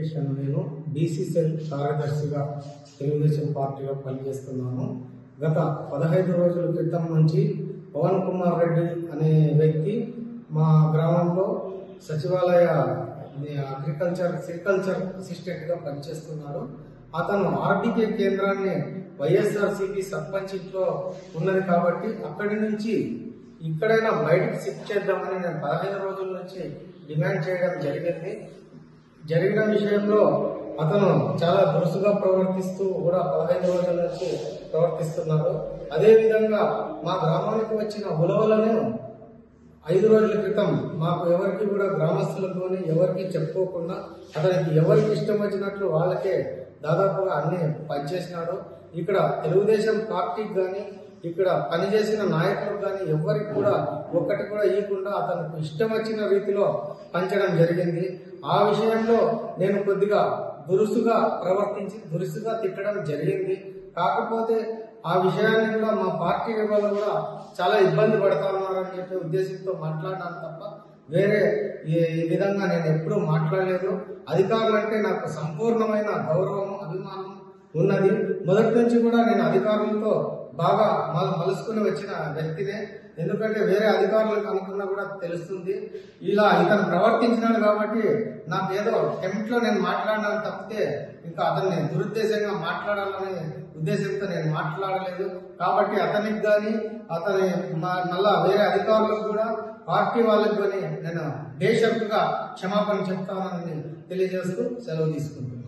వెంకటేష్ అని నేను బీసీసీఎల్ కార్యదర్శిగా తెలుగుదేశం పార్టీలో పనిచేస్తున్నాను. గత 15 రోజుల క్రితం నుంచి పవన్ కుమార్ రెడ్డి అనే వ్యక్తి మా గ్రామంలో సచివాలయ సెరికల్చర్ అసిస్టెంట్గా పనిచేస్తున్నాడు. అతను ఆర్టీకే కేంద్రాన్ని వైఎస్ఆర్సీపీ సర్పంచ్ ఇంట్లో ఉన్నది కాబట్టి అక్కడి నుంచి ఇక్కడైనా బయటకు షిఫ్ట్ చేద్దామని నేను 15 రోజుల నుంచి డిమాండ్ చేయడం జరిగింది. జరిగిన విషయంలో అతను చాలా దురుసుగా ప్రవర్తిస్తూ కూడా 15 రోజుల నుంచి ప్రవర్తిస్తున్నాడు. అదేవిధంగా మా గ్రామానికి వచ్చిన ఉలవలను 5 రోజుల క్రితం మాకు ఎవరికి కూడా గ్రామస్తులతోని ఎవరికి చెప్పుకోకుండా అతనికి ఎవరికి ఇష్టం వచ్చినట్లు వాళ్ళకే దాదాపుగా అన్ని పనిచేసినాడు. ఇక్కడ తెలుగుదేశం పార్టీకి కానీ ఇక్కడ పనిచేసిన నాయకులకు కానీ ఎవరికి కూడా ఒక్కటి కూడా ఇవ్వకుండా అతనికి ఇష్టం వచ్చిన రీతిలో పంచడం జరిగింది. ఆ విషయంలో నేను కొద్దిగా దురుసుగా ప్రవర్తించి దురుసుగా తిట్టడం జరిగింది. కాకపోతే ఆ విషయాన్ని కూడా మా పార్టీ వాళ్ళు కూడా చాలా ఇబ్బంది పడతా ఉన్నారని చెప్పే ఉద్దేశంతో మాట్లాడాను తప్ప వేరే ఈ విధంగా నేను ఎప్పుడూ మాట్లాడలేదు. అధికారులంటే నాకు సంపూర్ణమైన గౌరవం, అభిమానం ఉన్నది. మొదటి నుంచి కూడా నేను అధికారులతో బాగా మలుసుకుని వచ్చిన వ్యక్తినే. ఎందుకంటే వేరే అధికారులకు అనుకున్నా కూడా తెలుస్తుంది. ఇలా ఇతను ప్రవర్తించినాడు కాబట్టి నాకు ఏదో టెంప్ట్లో నేను మాట్లాడినాను తప్పితే ఇంకా అతన్ని దురుద్దేశంగా మాట్లాడాలనే ఉద్దేశంతో నేను మాట్లాడలేదు. కాబట్టి అతనికి కానీ అతని మళ్ళా వేరే అధికారులకు కూడా పార్టీ వాళ్ళకి కానీ నేను బేషరతుగా క్షమాపణ చెప్తానని తెలియజేస్తూ సెలవు తీసుకుంటున్నాను.